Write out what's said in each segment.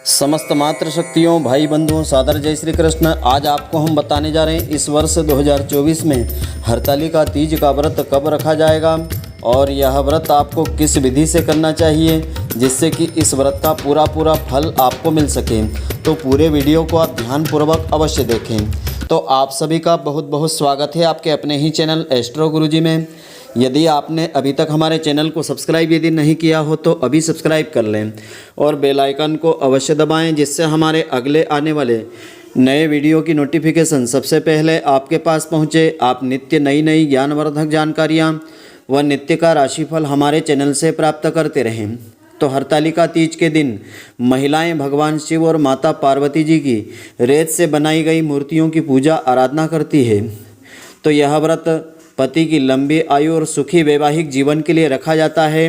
समस्त मातृ शक्तियों भाई बंधुओं सादर जय श्री कृष्ण। आज आपको हम बताने जा रहे हैं इस वर्ष 2024 में हरतालिका तीज का व्रत कब रखा जाएगा और यह व्रत आपको किस विधि से करना चाहिए जिससे कि इस व्रत का पूरा फल आपको मिल सके। तो पूरे वीडियो को आप ध्यानपूर्वक अवश्य देखें। तो आप सभी का बहुत बहुत स्वागत है आपके अपने ही चैनल एस्ट्रो गुरुजी में। यदि आपने अभी तक हमारे चैनल को सब्सक्राइब यदि नहीं किया हो तो अभी सब्सक्राइब कर लें और बेल आइकन को अवश्य दबाएं जिससे हमारे अगले आने वाले नए वीडियो की नोटिफिकेशन सबसे पहले आपके पास पहुंचे। आप नित्य नई ज्ञानवर्धक जानकारियां व नित्य का राशिफल हमारे चैनल से प्राप्त करते रहें। तो हरतालिका तीज के दिन महिलाएं भगवान शिव और माता पार्वती जी की रेत से बनाई गई मूर्तियों की पूजा आराधना करती है। तो यह व्रत पति की लंबी आयु और सुखी वैवाहिक जीवन के लिए रखा जाता है।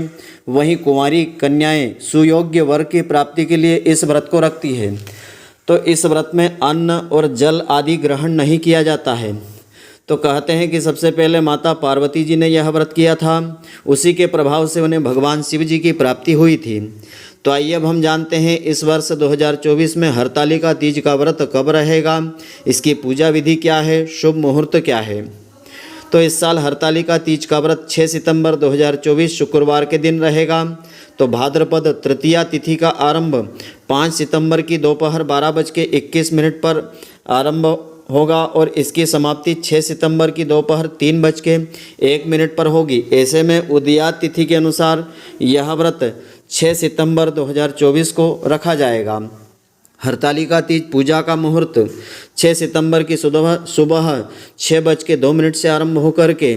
वहीं कुंवारी कन्याएं सुयोग्य वर की प्राप्ति के लिए इस व्रत को रखती है। तो इस व्रत में अन्न और जल आदि ग्रहण नहीं किया जाता है। तो कहते हैं कि सबसे पहले माता पार्वती जी ने यह व्रत किया था, उसी के प्रभाव से उन्हें भगवान शिव जी की प्राप्ति हुई थी। तो आइए अब हम जानते हैं इस वर्ष 2024 में हरतालिका तीज का व्रत कब रहेगा, इसकी पूजा विधि क्या है, शुभ मुहूर्त क्या है। तो इस साल हरतालिका तीज का व्रत 6 सितंबर 2024 शुक्रवार के दिन रहेगा। तो भाद्रपद तृतीया तिथि का आरंभ 5 सितंबर की दोपहर 12:21 पर आरंभ होगा और इसकी समाप्ति 6 सितंबर की दोपहर 3:01 पर होगी। ऐसे में उदयात तिथि के अनुसार यह व्रत 6 सितंबर 2024 को रखा जाएगा। हरतालिका तीज पूजा का मुहूर्त 6 सितंबर की सुबह 6:02 से आरंभ होकर के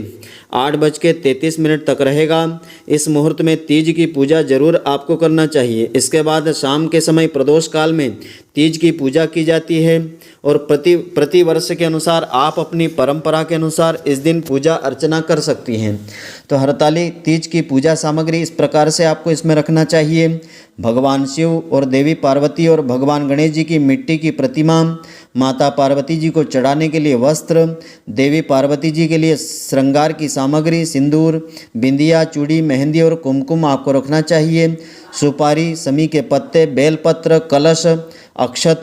8:33 तक रहेगा। इस मुहूर्त में तीज की पूजा जरूर आपको करना चाहिए। इसके बाद शाम के समय प्रदोष काल में तीज की पूजा की जाती है और प्रति वर्ष के अनुसार आप अपनी परंपरा के अनुसार इस दिन पूजा अर्चना कर सकती हैं। तो हरताली तीज की पूजा सामग्री इस प्रकार से आपको इसमें रखना चाहिए। भगवान शिव और देवी पार्वती और भगवान गणेश जी की मिट्टी की प्रतिमा, माता पार्वती जी को चढ़ाने के लिए वस्त्र, देवी पार्वती जी के लिए श्रृंगार की सामग्री, सिंदूर, बिंदिया, चूड़ी, मेहंदी और कुमकुम आपको रखना चाहिए। सुपारी, समी के पत्ते, बेलपत्र, कलश, अक्षत,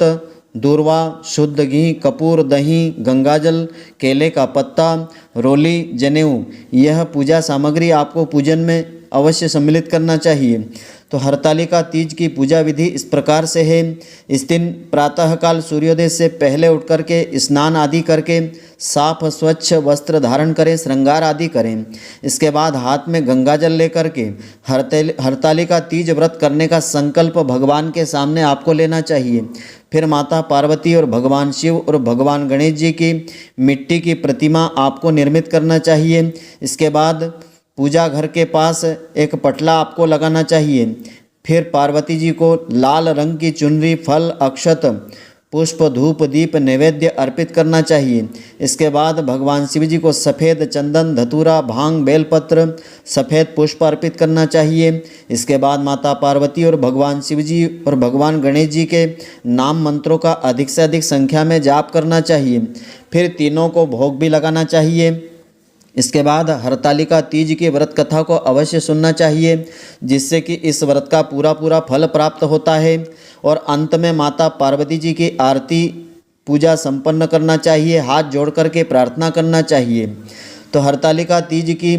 दूर्वा, शुद्ध घी, कपूर, दही, गंगाजल, केले का पत्ता, रोली, जनेऊ, यह पूजा सामग्री आपको पूजन में अवश्य सम्मिलित करना चाहिए। तो हरतालिका तीज की पूजा विधि इस प्रकार से है। इस दिन प्रातःकाल सूर्योदय से पहले उठ करके स्नान आदि करके साफ स्वच्छ वस्त्र धारण करें, श्रृंगार आदि करें। इसके बाद हाथ में गंगाजल लेकर के हरतालिका तीज व्रत करने का संकल्प भगवान के सामने आपको लेना चाहिए। फिर माता पार्वती और भगवान शिव और भगवान गणेश जी की मिट्टी की प्रतिमा आपको निर्मित करना चाहिए। इसके बाद पूजा घर के पास एक पटला आपको लगाना चाहिए। फिर पार्वती जी को लाल रंग की चुनरी, फल, अक्षत, पुष्प, धूप, दीप, नैवेद्य अर्पित करना चाहिए। इसके बाद भगवान शिव जी को सफ़ेद चंदन, धतूरा, भांग, बेलपत्र, सफ़ेद पुष्प अर्पित करना चाहिए। इसके बाद माता पार्वती और भगवान शिव जी और भगवान गणेश जी के नाम मंत्रों का अधिक से अधिक संख्या में जाप करना चाहिए। फिर तीनों को भोग भी लगाना चाहिए। इसके बाद हरतालिका तीज की व्रत कथा को अवश्य सुनना चाहिए जिससे कि इस व्रत का पूरा फल प्राप्त होता है। और अंत में माता पार्वती जी की आरती पूजा संपन्न करना चाहिए, हाथ जोड़ करके प्रार्थना करना चाहिए। तो हरतालिका तीज की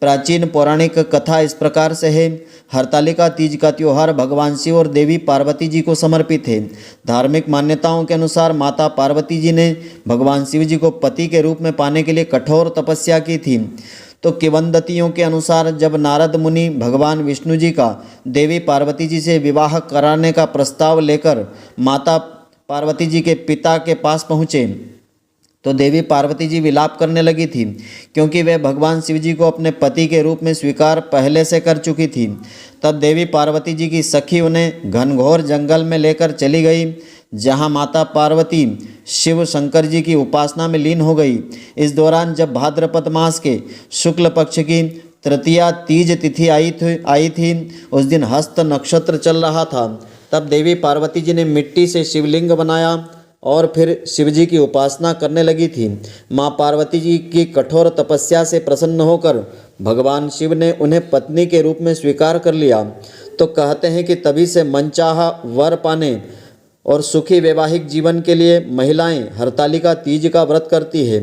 प्राचीन पौराणिक कथा इस प्रकार से है। हरतालिका तीज का त्यौहार भगवान शिव और देवी पार्वती जी को समर्पित है। धार्मिक मान्यताओं के अनुसार माता पार्वती जी ने भगवान शिव जी को पति के रूप में पाने के लिए कठोर तपस्या की थी। तो किंवदंतियों के अनुसार जब नारद मुनि भगवान विष्णु जी का देवी पार्वती जी से विवाह कराने का प्रस्ताव लेकर माता पार्वती जी के पिता के पास पहुँचे तो देवी पार्वती जी विलाप करने लगी थी क्योंकि वे भगवान शिव जी को अपने पति के रूप में स्वीकार पहले से कर चुकी थी। तब देवी पार्वती जी की सखी उन्हें घनघोर जंगल में लेकर चली गई जहां माता पार्वती शिव शंकर जी की उपासना में लीन हो गई। इस दौरान जब भाद्रपद मास के शुक्ल पक्ष की तृतीया तीज तिथि आई थी उस दिन हस्त नक्षत्र चल रहा था। तब देवी पार्वती जी ने मिट्टी से शिवलिंग बनाया और फिर शिवजी की उपासना करने लगी थी। माँ पार्वती जी की कठोर तपस्या से प्रसन्न होकर भगवान शिव ने उन्हें पत्नी के रूप में स्वीकार कर लिया। तो कहते हैं कि तभी से मनचाहा वर पाने और सुखी वैवाहिक जीवन के लिए महिलाएं हरतालिका तीज का व्रत करती है।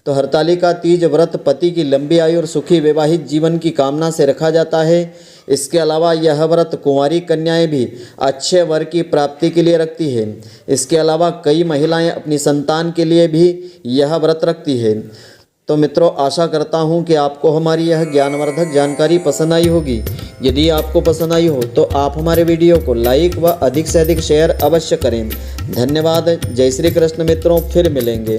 तो हरतालिका तीज व्रत पति की लंबी आयु और सुखी वैवाहिक जीवन की कामना से रखा जाता है। इसके अलावा यह व्रत कुंवारी कन्याएं भी अच्छे वर की प्राप्ति के लिए रखती है। इसके अलावा कई महिलाएं अपनी संतान के लिए भी यह व्रत रखती है। तो मित्रों, आशा करता हूं कि आपको हमारी यह ज्ञानवर्धक जानकारी पसंद आई होगी। यदि आपको पसंद आई हो तो आप हमारे वीडियो को लाइक व अधिक से अधिक शेयर अवश्य करें। धन्यवाद। जय श्री कृष्ण मित्रों, फिर मिलेंगे।